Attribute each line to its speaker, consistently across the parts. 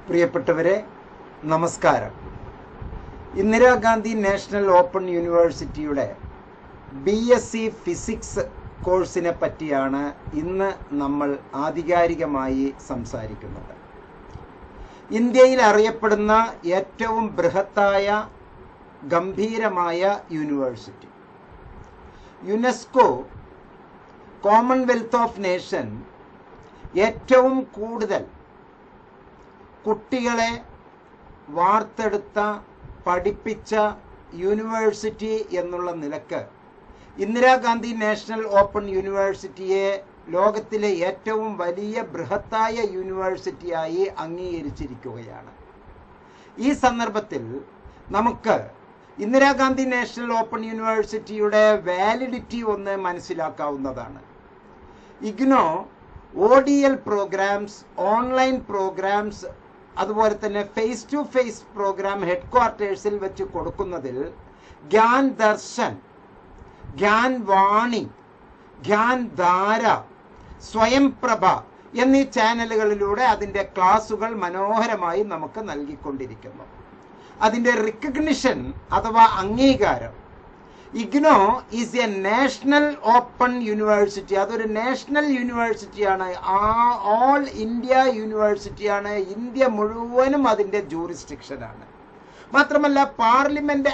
Speaker 1: പ്രിയപ്പെട്ടവരെ നമസ്കാരം. Indira Gandhi national open യൂണിവേഴ്സിറ്റിയുടെ BSc ഫിസിക്സ് കോഴ്സിനെ പറ്റിയാണ് ഇന്ന് നമ്മൾ ആധികാരികമായി സംസാരിക്കുന്നത്. ഇന്ത്യയിൽ അറിയപ്പെടുന്ന ഏറ്റവും ബൃഹത്തായ ഗംഭീരമായ university, UNESCO Commonwealth of nation ഏറ്റവും കൂടുതൽ കുട്ടികളെ വാർത്തെടുത്ത പഠിപ്പിച്ച യൂണിവേഴ്സിറ്റി എന്നുള്ള നിലക്ക് ഇന്ദിരാഗാന്ധി നാഷണൽ ഓപ്പൺ യൂണിവേഴ്സിറ്റിയെ ലോകത്തിലെ ഏറ്റവും വലിയ ബൃഹത്തായ യൂണിവേഴ്സിറ്റിയായി അംഗീകരിച്ചിരിക്കുകയാണ്. ഈ സന്ദർഭത്തിൽ നമുക്ക് ഇന്ദിരാഗാന്ധി നാഷണൽ ഓപ്പൺ യൂണിവേഴ്സിറ്റിയുടെ വാലിഡിറ്റി ഒന്ന് മനസ്സിലാക്കാവുന്നതാണ്. IGNOU ODL programs, online programs, അതുപോലെ തന്നെ face to face program head ക്വാർട്ടേഴ്സിൽ വെച്ച് കൊടുക്കുന്നതിൽ ഗ്യാൻ ദർശൻ, ഗ്യാൻ വാണി, ഗ്യാൻ ധാര, സ്വയംപ്രഭ എന്നീ ചാനലുകളിലൂടെ അതിൻ്റെ ക്ലാസുകൾ മനോഹരമായി നമുക്ക് നൽകിക്കൊണ്ടിരിക്കുന്നു. അതിൻ്റെ റിക്കഗ്നിഷൻ അഥവാ അംഗീകാരം, IGNOU is A national open university, അതൊരു നാഷണൽ യൂണിവേഴ്സിറ്റിയാണ്, ഓൾ ഇന്ത്യ യൂണിവേഴ്സിറ്റിയാണ്, ഇന്ത്യ മുഴുവനും അതിൻ്റെ ജൂറിസ്ഡിക്ഷനാണ്. മാത്രമല്ല പാർലമെന്റ്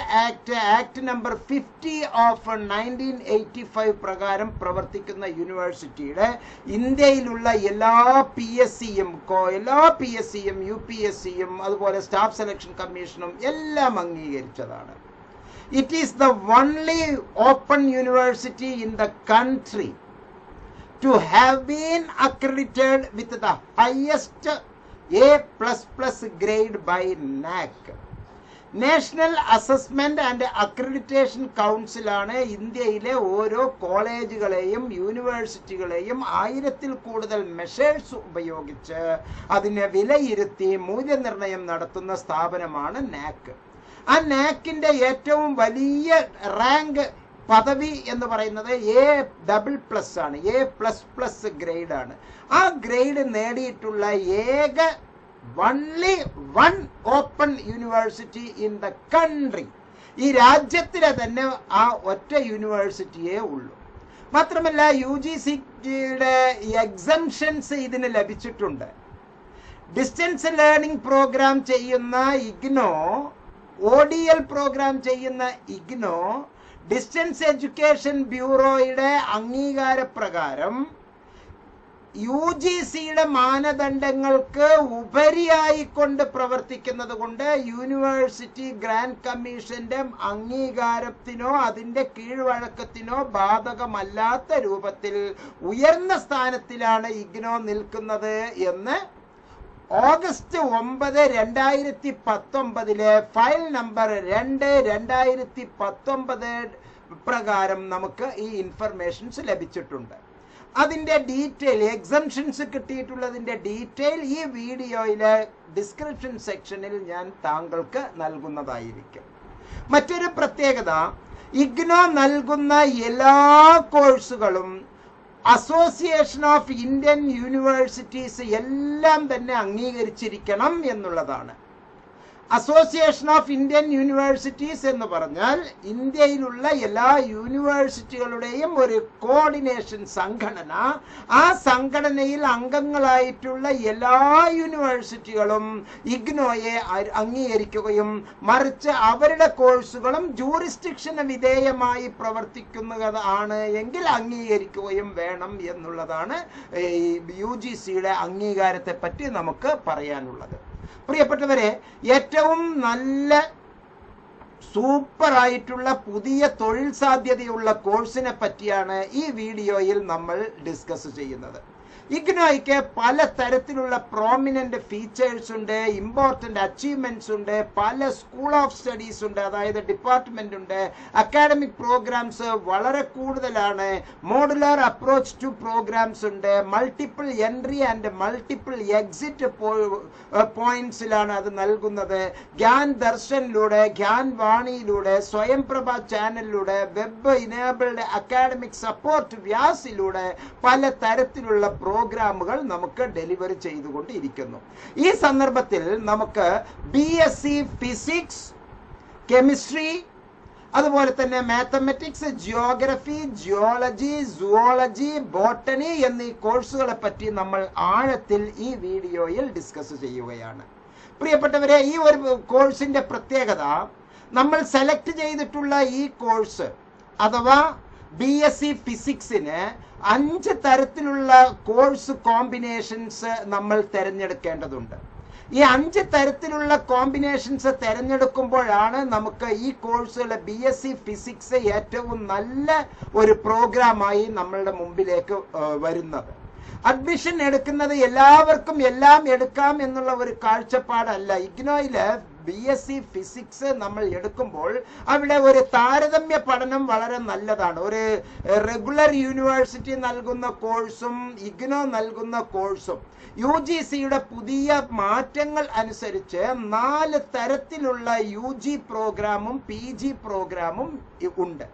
Speaker 1: ആക്ട് നമ്പർ 50 ഓഫ് 1985 പ്രകാരം പ്രവർത്തിക്കുന്ന യൂണിവേഴ്സിറ്റിയുടെ ഇന്ത്യയിലുള്ള എല്ലാ PSCയും UPSCയും അതുപോലെ സ്റ്റാഫ് സെലക്ഷൻ കമ്മീഷനും എല്ലാം അംഗീകരിച്ചതാണ്. It is the only open university in the country to have been accredited with the highest A++ grade by NAAC. National assessment and accreditation കൗൺസിലാണ് ഇന്ത്യയിലെ ഓരോ കോളേജുകളെയും യൂണിവേഴ്സിറ്റികളെയും 1000-ൽ കൂടുതൽ മെഷേഴ്സ് ഉപയോഗിച്ച് അതിനെ വിലയിരുത്തി മൂല്യനിർണ്ണയം നടത്തുന്ന സ്ഥാപനമാണ് NAAC. ആ നാക്കിന്റെ ഏറ്റവും വലിയ റാങ്ക് പദവി എന്ന് പറയുന്നത് A++ ആണ്, A++ ഗ്രേഡ് ആണ്. ആ ഗ്രേഡ് നേടിയിട്ടുള്ള ഏക only one open university in the country, ഈ രാജ്യത്തിലെ തന്നെ ആ ഒറ്റ യൂണിവേഴ്സിറ്റിയേ ഉള്ളൂ. മാത്രമല്ല UGCയുടെ എക്സംഷൻസ് ഇതിന് ലഭിച്ചിട്ടുണ്ട്. ഡിസ്റ്റൻസ് ലേണിംഗ് പ്രോഗ്രാം ചെയ്യുന്ന ഇഗ്നോ, ODL പ്രോഗ്രാം ചെയ്യുന്ന ഇഗ്നോ ഡിസ്റ്റൻസ് എഡ്യൂക്കേഷൻ ബ്യൂറോയുടെ അംഗീകാരപ്രകാരം UGCയുടെ മാനദണ്ഡങ്ങൾക്ക് ഉപരിയായിക്കൊണ്ട് പ്രവർത്തിക്കുന്നത് കൊണ്ട് യൂണിവേഴ്സിറ്റി ഗ്രാന്റ് കമ്മീഷന്റെ അംഗീകാരത്തിനോ അതിൻ്റെ കീഴ്വഴക്കത്തിനോ ബാധകമല്ലാത്ത രൂപത്തിൽ ഉയർന്ന സ്ഥാനത്തിലാണ് ഇഗ്നോ നിൽക്കുന്നത് എന്ന് ഓഗസ്റ്റ് 9, 2019 ഫയൽ നമ്പർ 2/2019 പ്രകാരം നമുക്ക് ഈ ഇൻഫർമേഷൻസ് ലഭിച്ചിട്ടുണ്ട്. അതിൻ്റെ ഡീറ്റെയിൽ, എക്സംഷൻസ് കിട്ടിയിട്ടുള്ളതിൻ്റെ ഡീറ്റെയിൽ ഈ വീഡിയോയിലെ ഡിസ്ക്രിപ്ഷൻ സെക്ഷനിൽ ഞാൻ താങ്കൾക്ക് നൽകുന്നതായിരിക്കും. മറ്റൊരു പ്രത്യേകത, ഇഗ്നോ നൽകുന്ന എല്ലാ കോഴ്സുകളും അസോസിയേഷൻ ഓഫ് ഇന്ത്യൻ യൂണിവേഴ്സിറ്റീസ് എല്ലാം തന്നെ അംഗീകരിച്ചിരിക്കണം എന്നുള്ളതാണ്. അസോസിയേഷൻ ഓഫ് ഇന്ത്യൻ യൂണിവേഴ്സിറ്റീസ് എന്ന് പറഞ്ഞാൽ ഇന്ത്യയിലുള്ള എല്ലാ യൂണിവേഴ്സിറ്റികളുടെയും ഒരു കോർഡിനേഷൻ സംഘടന. ആ സംഘടനയിൽ അംഗങ്ങളായിട്ടുള്ള എല്ലാ യൂണിവേഴ്സിറ്റികളും ഇഗ്നോയെ അംഗീകരിക്കുകയും മറിച്ച് അവരുടെ കോഴ്സുകളും ജൂറിസ്ഡിക്ഷന് വിധേയമായി പ്രവർത്തിക്കുന്നതാണ് എങ്കിൽ അംഗീകരിക്കുകയും വേണം എന്നുള്ളതാണ് UGCയുടെ അംഗീകാരത്തെ പറ്റി നമുക്ക് പറയാനുള്ളത്. പ്രിയപ്പെട്ടവരെ, ഏറ്റവും നല്ല സൂപ്പറായിട്ടുള്ള പുതിയ തൊഴിൽ സാധ്യതയുള്ള കോഴ്സിനെ പറ്റിയാണ് ഈ വീഡിയോയിൽ നമ്മൾ ഡിസ്കസ് ചെയ്യുന്നത്. ഇഗ്നോയ്ക്ക് പല തരത്തിലുള്ള പ്രോമിനന്റ് ഫീച്ചേഴ്സ് ഉണ്ട്, ഇമ്പോർട്ടൻ്റ് അച്ചീവ്മെന്റ്സ് ഉണ്ട്, പല സ്കൂൾ ഓഫ് സ്റ്റഡീസ് ഉണ്ട്, അതായത് ഡിപ്പാർട്ട്മെന്റ് ഉണ്ട്, അക്കാഡമിക് പ്രോഗ്രാംസ് വളരെ കൂടുതലാണ്, മോഡുലാർ അപ്രോച്ച് ടു പ്രോഗ്രാംസ് ഉണ്ട്, multiple entry and multiple exit പോയിന്റ്സിലാണ് അത് നൽകുന്നത്. ഗ്യാൻ ദർശനിലൂടെ, ഗ്യാൻ വാണിയിലൂടെ, സ്വയംപ്രഭ ചാനലിലൂടെ, വെബ് ഇനേബിൾഡ് അക്കാഡമിക് സപ്പോർട്ട് വ്യാസിലൂടെ പല തരത്തിലുള്ള പ്രോഗ്രാമുകൾ നമുക്ക് ഡെലിവറി ചെയ്തുകൊണ്ടിരിക്കുന്നു. ഈ സന്ദർഭത്തിൽ നമുക്ക് BSc ഫിസിക്സ്, കെമിസ്ട്രി, അതുപോലെ തന്നെ mathematics, geography, geology, zoology, botany എന്നീ കോഴ്സുകളെ പറ്റി നമ്മൾ ആഴത്തിൽ ഈ വീഡിയോയിൽ ഡിസ്കസ് ചെയ്യുകയാണ്. പ്രിയപ്പെട്ടവരെ, ഈ ഒരു കോഴ്സിന്റെ പ്രത്യേകത, നമ്മൾ സെലക്ട് ചെയ്തിട്ടുള്ള ഈ കോഴ്സ് അഥവാ BSc ഫിസിക്സിന് 5 തരത്തിലുള്ള കോഴ്സ് കോമ്പിനേഷൻസ് നമ്മൾ തിരഞ്ഞെടുക്കേണ്ടതുണ്ട്. ഈ 5 തരത്തിലുള്ള കോമ്പിനേഷൻസ് തിരഞ്ഞെടുക്കുമ്പോഴാണ് നമുക്ക് ഈ കോഴ്സുകളെ BSc ഫിസിക്സ് ഏറ്റവും നല്ല ഒരു പ്രോഗ്രാമായി നമ്മളുടെ മുമ്പിലേക്ക് വരുന്നത്. അഡ്മിഷൻ എടുക്കുന്നത് എല്ലാവർക്കും എല്ലാം എടുക്കാം എന്നുള്ള ഒരു കാഴ്ചപ്പാടല്ല. ഇഗ്നോയില് BSc ഫിസിക്സ് നമ്മൾ എടുക്കുമ്പോൾ അവിടെ ഒരു താരതമ്യ പഠനം വളരെ നല്ലതാണ്. ഒരു റെഗുലർ യൂണിവേഴ്സിറ്റി നൽകുന്ന കോഴ്സും ഇഗ്നോ നൽകുന്ന കോഴ്സും UGCയുടെ പുതിയ മാറ്റങ്ങൾ അനുസരിച്ച് 4 തരത്തിലുള്ള UG പ്രോഗ്രാമും PG പ്രോഗ്രാമും ഉണ്ട്.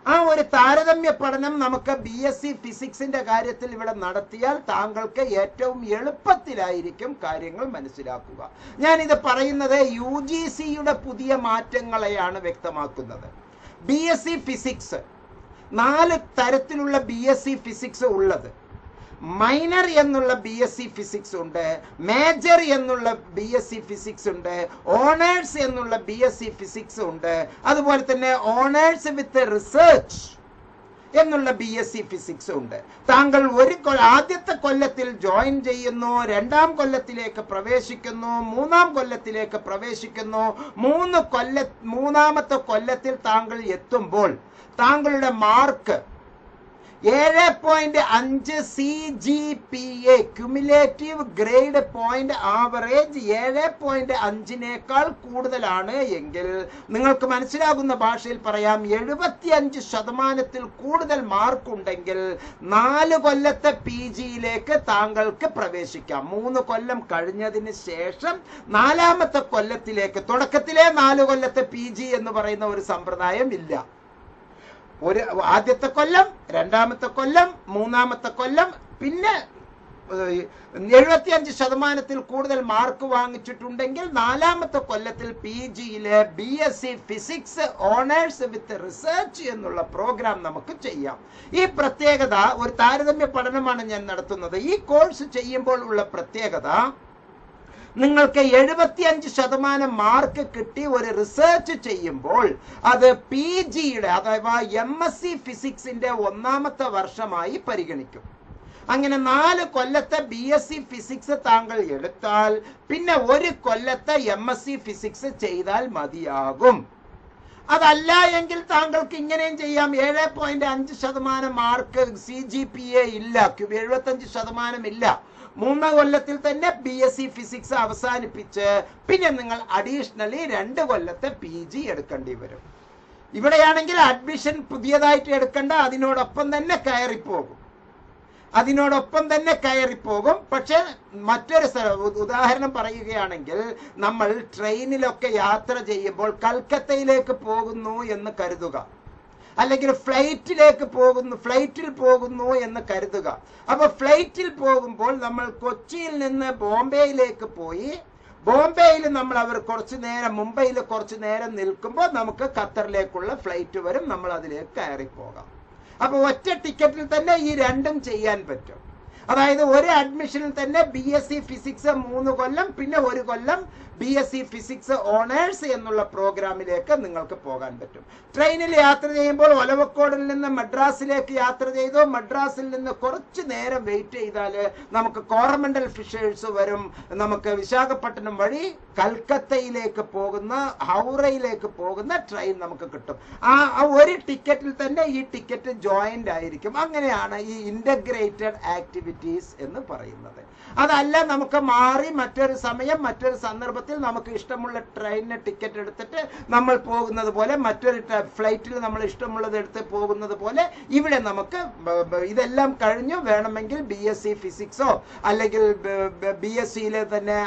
Speaker 1: ആ ഒരു താരതമ്യ പഠനം നമുക്ക് BSc ഫിസിക്സിന്റെ കാര്യത്തിൽ ഇവിടെ നടത്തിയാൽ താങ്കൾക്ക് ഏറ്റവും എളുപ്പത്തിലായിരിക്കും കാര്യങ്ങൾ മനസ്സിലാക്കുക. ഞാനിത് പറയുന്നത് UGCയുടെ പുതിയ മാറ്റങ്ങളെയാണ് വ്യക്തമാക്കുന്നത്. BSc ഫിസിക്സ് 4 തരത്തിലുള്ള BSc ഫിസിക്സ് ഉള്ളത്. മൈനർ എന്നുള്ള BSc ഫിസിക്സ് ഉണ്ട്, മേജർ എന്നുള്ള BSc ഫിസിക്സ് ഉണ്ട്, ഓണേഴ്സ് എന്നുള്ള BSc ഫിസിക്സ് ഉണ്ട്, അതുപോലെ തന്നെ ഓണേഴ്സ് വിത്ത് റിസർച്ച് എന്നുള്ള BSc ഫിസിക്സ് ഉണ്ട്. താങ്കൾ ആദ്യത്തെ കൊല്ലത്തിൽ ജോയിൻ ചെയ്യുന്നു, 2ാം കൊല്ലത്തിലേക്ക് പ്രവേശിക്കുന്നു, 3ാം കൊല്ലത്തിലേക്ക് പ്രവേശിക്കുന്നു. 3ാമത്തെ കൊല്ലത്തിൽ താങ്കൾ എത്തുമ്പോൾ താങ്കളുടെ മാർക്ക് 7.5 CGPA cumulative grade point average 7.5നേക്കാൾ കൂടുതലാണ് എങ്കിൽ, നിങ്ങൾക്ക് മനസ്സിലാകുന്ന ഭാഷയിൽ പറയാം, 75% കൂടുതൽ മാർക്ക് ഉണ്ടെങ്കിൽ 4 കൊല്ലത്തെ PGയിലേക്ക് താങ്കൾക്ക് പ്രവേശിക്കാം. 3 കൊല്ലം കഴിഞ്ഞതിന് ശേഷം 4ാമത്തെ കൊല്ലത്തിലേക്ക്, തുടക്കത്തിലെ 4 കൊല്ലത്തെ PG എന്ന് പറയുന്ന ഒരു സമ്പ്രദായം ഇല്ല. ആദ്യത്തെ കൊല്ലം, 2ാമത്തെ കൊല്ലം, 3ാമത്തെ കൊല്ലം, പിന്നെ 75% കൂടുതൽ മാർക്ക് വാങ്ങിച്ചിട്ടുണ്ടെങ്കിൽ 4ാമത്തെ കൊല്ലത്തിൽ PGയിലെ BSc physics honours with research എന്നുള്ള പ്രോഗ്രാം നമുക്ക് ചെയ്യാം. ഈ പ്രത്യേകത ഒരു താരതമ്യ പഠനമാണ് ഞാൻ നടത്തുന്നത്. ഈ കോഴ്സ് ചെയ്യുമ്പോൾ ഉള്ള പ്രത്യേകത, നിങ്ങൾക്ക് 75% മാർക്ക് കിട്ടി ഒരു റിസർച്ച് ചെയ്യുമ്പോൾ അത് PGയുടെ അഥവാ MSc ഫിസിക്സിന്റെ 1ാമത്തെ വർഷമായി പരിഗണിക്കും. അങ്ങനെ 4 കൊല്ലത്തെ BSc ഫിസിക്സ് താങ്കൾ എടുത്താൽ പിന്നെ 1 കൊല്ലത്തെ MSc ഫിസിക്സ് ചെയ്താൽ മതിയാകും. അതല്ല എങ്കിൽ താങ്കൾക്ക് ഇങ്ങനെയും ചെയ്യാം. 7.5% മാർക്ക് CGPA ഇല്ല, 75% ഇല്ല, 3 കൊല്ലത്തിൽ തന്നെ BSc ഫിസിക്സ് അവസാനിപ്പിച്ച് പിന്നെ നിങ്ങൾ അഡീഷണലി 2 കൊല്ലത്തെ PG എടുക്കേണ്ടി വരും. ഇവിടെയാണെങ്കിൽ അഡ്മിഷൻ പുതിയതായിട്ട് എടുക്കേണ്ട, അതിനോടൊപ്പം തന്നെ കയറിപ്പോകും. പക്ഷെ മറ്റൊരു ഉദാഹരണം പറയുകയാണെങ്കിൽ, നമ്മൾ ട്രെയിനിലൊക്കെ യാത്ര ചെയ്യുമ്പോൾ കൽക്കത്തയിലേക്ക് പോകുന്നു എന്ന് കരുതുക, അല്ലെങ്കിൽ ഫ്ലൈറ്റിൽ പോകുന്നു എന്ന് കരുതുക. അപ്പൊ ഫ്ലൈറ്റിൽ പോകുമ്പോൾ നമ്മൾ കൊച്ചിയിൽ നിന്ന് ബോംബെയിലേക്ക് പോയി, ബോംബെയിൽ നമ്മൾ മുംബൈയിൽ കുറച്ചു നേരം നിൽക്കുമ്പോൾ നമുക്ക് ഖത്തറിലേക്കുള്ള ഫ്ലൈറ്റ് വരും, നമ്മൾ അതിലേക്ക് കയറിപ്പോകാം. അപ്പൊ ഒറ്റ ടിക്കറ്റിൽ തന്നെ ഈ രണ്ടും ചെയ്യാൻ പറ്റും. അതായത് ഒരു അഡ്മിഷനിൽ തന്നെ BSc ഫിസിക്സ് 3 കൊല്ലം, പിന്നെ 1 കൊല്ലം BSc ഫിസിക്സ് ഓണേഴ്സ് എന്നുള്ള പ്രോഗ്രാമിലേക്ക് നിങ്ങൾക്ക് പോകാൻ പറ്റും. ട്രെയിനിൽ യാത്ര ചെയ്യുമ്പോൾ ഒലവക്കോടിൽ നിന്ന് മദ്രാസിലേക്ക് യാത്ര ചെയ്തു, മദ്രാസിൽ നിന്ന് കുറച്ച് നേരം വെയിറ്റ് ചെയ്താൽ നമുക്ക് കോറമണ്ടൽ ഫിഷേഴ്സ് വരും. നമുക്ക് വിശാഖപട്ടണം വഴി കൽക്കത്തയിലേക്ക് പോകുന്ന, ഹൗറയിലേക്ക് പോകുന്ന ട്രെയിൻ നമുക്ക് കിട്ടും. ആ ഒരു ടിക്കറ്റിൽ തന്നെ ഈ ടിക്കറ്റ് ജോയിന്റ് ആയിരിക്കും. അങ്ങനെയാണ് ഈ ഇന്റഗ്രേറ്റഡ് ആക്ടിവിറ്റീസ് എന്ന് പറയുന്നത്. അതല്ല, നമുക്ക് മാറി മറ്റൊരു സന്ദർഭത്തിൽ നമുക്ക് ഇഷ്ടമുള്ള ട്രെയിനിന് ടിക്കറ്റ് എടുത്തിട്ട് നമ്മൾ പോകുന്നത് പോലെ, മറ്റൊരു ഫ്ലൈറ്റിൽ നമ്മൾ ഇഷ്ടമുള്ളത് എടുത്ത് പോകുന്നത് പോലെ, ഇവിടെ നമുക്ക് ഇതെല്ലാം കഴിഞ്ഞു വേണമെങ്കിൽ BSc ഫിസിക്സോ അല്ലെങ്കിൽ BScയിലെ തന്നെ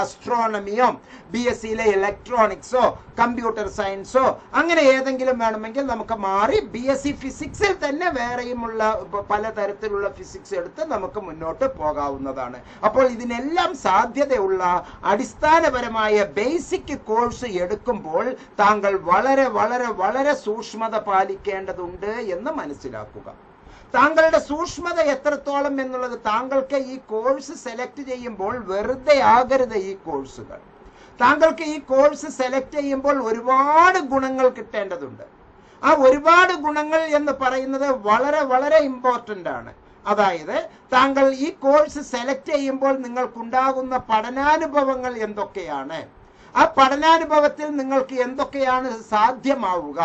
Speaker 1: ആസ്ട്രോണമിയോ BScയിലെ ഇലക്ട്രോണിക്സോ കമ്പ്യൂട്ടർ സയൻസോ അങ്ങനെ ഏതെങ്കിലും വേണമെങ്കിൽ നമുക്ക് മാറി BSc ഫിസിക്സിൽ തന്നെ വേറെയുമുള്ള പലതരത്തിലുള്ള ഫിസിക്സ് എടുത്ത് നമുക്ക് മുന്നോട്ട് പോകാവുന്നതാണ്. അപ്പോൾ ഇതിനെല്ലാം സാധ്യതയുള്ള അടിസ്ഥാനപരമായ ബേസിക് കോഴ്സ് എടുക്കുമ്പോൾ താങ്കൾ വളരെ വളരെ വളരെ സൂക്ഷ്മത പാലിക്കേണ്ടതുണ്ട് എന്ന് മനസ്സിലാക്കുക. താങ്കളുടെ സൂക്ഷ്മത എത്രത്തോളം എന്നുള്ളത് താങ്കൾക്ക് ഈ കോഴ്സ് സെലക്ട് ചെയ്യുമ്പോൾ വെറുതെ ആകരുത്. ഈ കോഴ്സുകൾ താങ്കൾക്ക് ഈ കോഴ്സ് സെലക്ട് ചെയ്യുമ്പോൾ ഒരുപാട് ഗുണങ്ങൾ കിട്ടേണ്ടതുണ്ട്. ആ ഒരുപാട് ഗുണങ്ങൾ എന്ന് പറയുന്നത് വളരെ വളരെ ഇമ്പോർട്ടൻ്റ് ആണ്. അതായത് താങ്കൾ ഈ കോഴ്സ് സെലക്ട് ചെയ്യുമ്പോൾ നിങ്ങൾക്കുണ്ടാകുന്ന പഠനാനുഭവങ്ങൾ എന്തൊക്കെയാണ്, ആ പഠനാനുഭവത്തിൽ നിങ്ങൾക്ക് എന്തൊക്കെയാണ് സാധ്യമാവുക,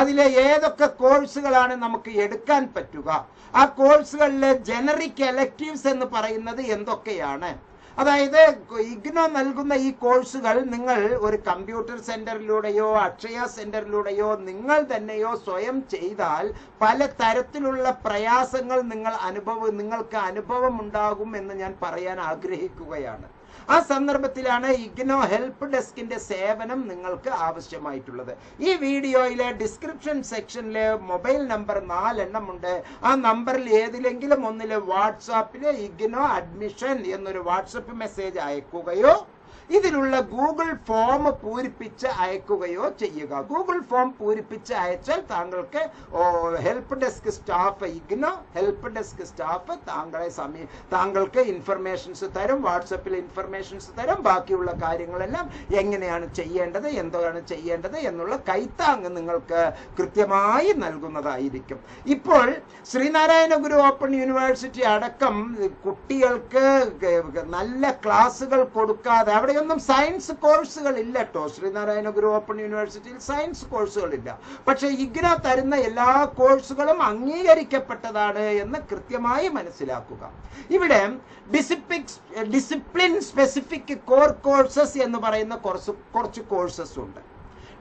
Speaker 1: അതിലെ ഏതൊക്കെ കോഴ്സുകളാണ് നമുക്ക് എടുക്കാൻ പറ്റുക, ആ കോഴ്സുകളിലെ ജനറിക് എലക്റ്റീവ്സ് എന്ന് പറയുന്നത് എന്തൊക്കെയാണ്. അതായത് ഇഗ്നോ നൽകുന്ന ഈ കോഴ്സുകൾ നിങ്ങൾ ഒരു കമ്പ്യൂട്ടർ സെന്ററിലൂടെയോ അക്ഷയ സെന്ററിലൂടെയോ നിങ്ങൾ തന്നെയോ സ്വയം ചെയ്താൽ പല തരത്തിലുള്ള പ്രയാസങ്ങൾ നിങ്ങൾക്ക് അനുഭവം ഉണ്ടാകും എന്ന് ഞാൻ പറയാൻ ആഗ്രഹിക്കുകയാണ്. ആ സന്ദർഭത്തിലാണ് ഇഗ്നോ ഹെൽപ്പ് ഡെസ്കിന്റെ സേവനം നിങ്ങൾക്ക് ആവശ്യമായിട്ടുള്ളത്. ഈ വീഡിയോയിലെ ഡിസ്ക്രിപ്ഷൻ സെക്ഷനിലെ മൊബൈൽ നമ്പർ 4 എണ്ണം ഉണ്ട്. ആ നമ്പറിൽ ഏതിലെങ്കിലും ഒന്നിൽ വാട്സാപ്പിൽ ഇഗ്നോ അഡ്മിഷൻ എന്നൊരു വാട്സപ്പ് മെസ്സേജ് അയക്കുകയോ ഇതിലുള്ള ഗൂഗിൾ ഫോം പൂരിപ്പിച്ച് അയക്കുകയോ ചെയ്യുക. ഗൂഗിൾ ഫോം പൂരിപ്പിച്ച് അയച്ചാൽ താങ്കൾക്ക് help desk staff, IGNOU help desk staff താങ്കൾക്ക് ഇൻഫർമേഷൻസ് തരും, വാട്സപ്പിൽ ഇൻഫർമേഷൻസ് തരും. ബാക്കിയുള്ള കാര്യങ്ങളെല്ലാം എങ്ങനെയാണ് ചെയ്യേണ്ടത്, എന്താണ് ചെയ്യേണ്ടത് എന്നുള്ള കൈത്താങ് നിങ്ങൾക്ക് കൃത്യമായി നൽകുന്നതായിരിക്കും. ഇപ്പോൾ ശ്രീനാരായണ ഗുരു ഓപ്പൺ യൂണിവേഴ്സിറ്റി അടക്കം കുട്ടികൾക്ക് നല്ല ക്ലാസുകൾ കൊടുക്കാതെ, അവിടെയൊന്നും സയൻസ് കോഴ്സുകൾ ഇല്ല കേട്ടോ. ശ്രീനാരായണ ഗുരു ഓപ്പൺ യൂണിവേഴ്സിറ്റിയിൽ സയൻസ് കോഴ്സുകൾ ഇല്ല. പക്ഷെ ഇഗ്നോ തരുന്ന എല്ലാ കോഴ്സുകളും അംഗീകരിക്കപ്പെട്ടതാണ് എന്ന് കൃത്യമായി മനസ്സിലാക്കുക. ഇവിടെ ഡിസിപ്ലിൻ സ്പെസിഫിക് കോർ കോഴ്സസ് എന്ന് പറയുന്ന കുറച്ച് കോഴ്സസ് ഉണ്ട്.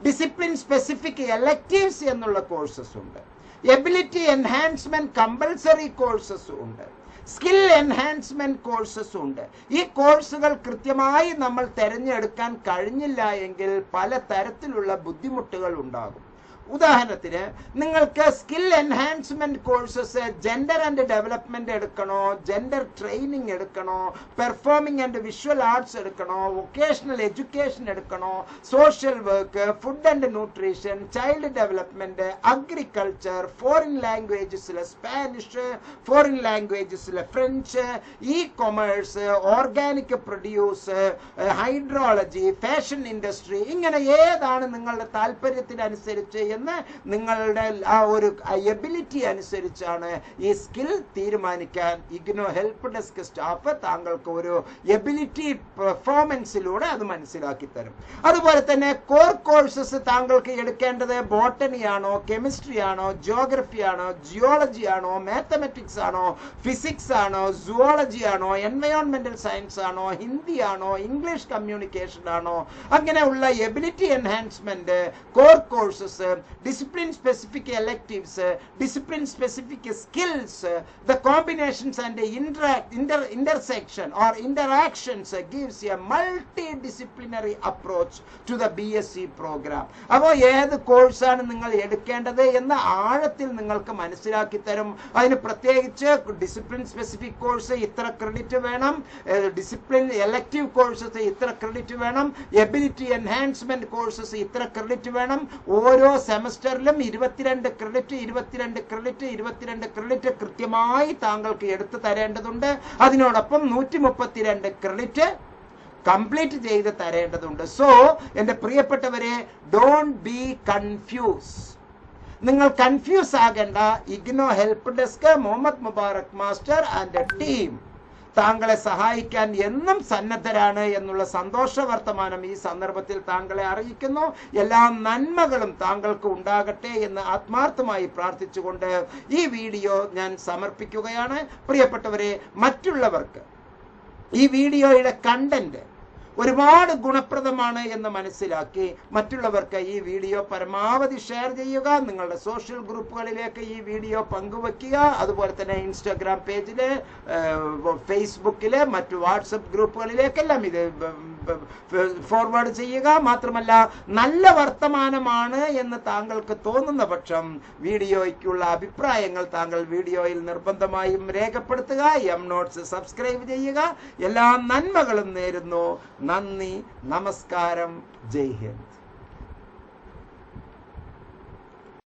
Speaker 1: ഡിസിപ്ലിൻ സ്പെസിഫിക് എലക്റ്റീവ്സ് എന്നുള്ള കോഴ്സസ് ഉണ്ട്. എബിലിറ്റി എൻഹാൻസ്മെന്റ് കമ്പൽസറി കോഴ്സസ് ഉണ്ട്. സ്കിൽ എൻഹാൻസ്മെന്റ് കോഴ്സസ് ഉണ്ട്. ഈ കോഴ്സുകൾ കൃത്യമായി നമ്മൾ തിരഞ്ഞെടുക്കാൻ കഴിഞ്ഞില്ല എങ്കിൽ പല തരത്തിലുള്ള ബുദ്ധിമുട്ടുകൾ ഉണ്ടാകും. ഉദാഹരണത്തിന് നിങ്ങൾക്ക് skill enhancement courses gender and development എടുക്കണോ, ജെൻഡർ ട്രെയിനിങ് എടുക്കണോ, പെർഫോമിംഗ് ആൻഡ് വിഷ്വൽ ആർട്സ് എടുക്കണോ, വൊക്കേഷണൽ എഡ്യൂക്കേഷൻ എടുക്കണോ, social work, food and nutrition, child development, agriculture, foreign ലാംഗ്വേജസിലെ സ്പാനിഷ്, ഫോറിൻ ലാംഗ്വേജസിലെ French, e commerce, organic produce, hydrology, fashion industry, ഇങ്ങനെ ഏതാണ് നിങ്ങളുടെ താല്പര്യത്തിനനുസരിച്ച് എന്ന് നിങ്ങളുടെ ആ ഒരു എബിലിറ്റി അനുസരിച്ചാണ് ഈ സ്കിൽ തീരുമാനിക്കാൻ ഇഗ്നോ ഹെൽപ്പ് ഡെസ്ക് സ്റ്റാഫ് താങ്കൾക്ക് ഒരു എബിലിറ്റി പെർഫോമൻസിലൂടെ അത് മനസ്സിലാക്കി തരും. അതുപോലെ തന്നെ കോർ കോഴ്സസ് താങ്കൾക്ക് എടുക്കേണ്ടത് ബോട്ടണി ആണോ, കെമിസ്ട്രി ആണോ, ജിയോഗ്രഫി ആണോ, ജിയോളജി ആണോ, മാത്തമെറ്റിക്സ് ആണോ, ഫിസിക്സ് ആണോ, സുവോളജി ആണോ, എൻവയോൺമെന്റൽ സയൻസ് ആണോ, ഹിന്ദി ആണോ, ഇംഗ്ലീഷ് കമ്മ്യൂണിക്കേഷൻ ആണോ, അങ്ങനെയുള്ള ability enhancement core courses, discipline specific electives, discipline specific skills, the combinations and the intersection or interactions gives a multidisciplinary approach to the BSc program. അപ്പോൾ ഏത് കോഴ്സാണ് നിങ്ങൾ എടുക്കേണ്ടത് എന്ന് ആഴത്തിൽ നിങ്ങൾക്ക് മനസ്സിലാക്കി തരും. അതിന് പ്രത്യേകിച്ച് ഡിസിപ്ലിൻ സ്പെസിഫിക് കോഴ്സ് ഇത്ര ക്രെഡിറ്റ് വേണം, ഡിസിപ്ലിൻ എലക്റ്റീവ് കോഴ്സസ് ഇത്ര ക്രെഡിറ്റ് വേണം, എബിലിറ്റി എൻഹാൻസ്മെന്റ് കോഴ്സസ് ഇത്ര ക്രെഡിറ്റ് വേണം. ഓരോ സെമസ്റ്ററിലും 22 ക്രെഡിറ്റ് കൃത്യമായി താങ്കൾക്ക് എടുത്തു തരേണ്ടതുണ്ട്. അതിനോടൊപ്പം 132 ക്രെഡിറ്റ് കംപ്ലീറ്റ് ചെയ്ത് തരേണ്ടതുണ്ട്. സോ എൻ്റെ പ്രിയപ്പെട്ടവരെ, ഡോണ്ട് ബി കൺഫ്യൂസ്. നിങ്ങൾ കൺഫ്യൂസ് ആകേണ്ട. IGNOU help desk, Muhammad Mubarak master and team താങ്കളെ സഹായിക്കാൻ എന്നും സന്നദ്ധരാണ് എന്നുള്ള സന്തോഷ വർത്തമാനം ഈ സന്ദർഭത്തിൽ താങ്കളെ അറിയിക്കുന്നു. എല്ലാ നന്മകളും താങ്കൾക്ക് ഉണ്ടാകട്ടെ എന്ന് ആത്മാർത്ഥമായി പ്രാർത്ഥിച്ചുകൊണ്ട് ഈ വീഡിയോ ഞാൻ സമർപ്പിക്കുകയാണ്. പ്രിയപ്പെട്ടവരെ, മറ്റുള്ളവർക്ക് ഈ വീഡിയോയുടെ കണ്ടന്റ് ഒരുപാട് ഗുണപ്രദമാണ് എന്ന് മനസ്സിലാക്കി മറ്റുള്ളവർക്ക് ഈ വീഡിയോ പരമാവധി ഷെയർ ചെയ്യുക. നിങ്ങളുടെ സോഷ്യൽ ഗ്രൂപ്പുകളിലേക്ക് ഈ വീഡിയോ പങ്കുവെക്കുക. അതുപോലെ തന്നെ ഇൻസ്റ്റാഗ്രാം പേജില്, ഫേസ്ബുക്കില്, മറ്റു വാട്സപ്പ് ഗ്രൂപ്പുകളിലേക്കെല്ലാം ഇത് ഫോർവേഡ് ചെയ്യുക. മാത്രമല്ല നല്ല വർത്തമാനമാണ് എന്ന് താങ്കൾക്ക് തോന്നുന്ന പക്ഷം വീഡിയോയ്ക്കുള്ള അഭിപ്രായങ്ങൾ താങ്കൾ വീഡിയോയിൽ നിർബന്ധമായും രേഖപ്പെടുത്തുക. എം നോട്ട്സ് സബ്സ്ക്രൈബ് ചെയ്യുക. എല്ലാ നന്മകളും നേരുന്നു. നന്ദി, നമസ്കാരം, ജയ് ഹിന്ദ്.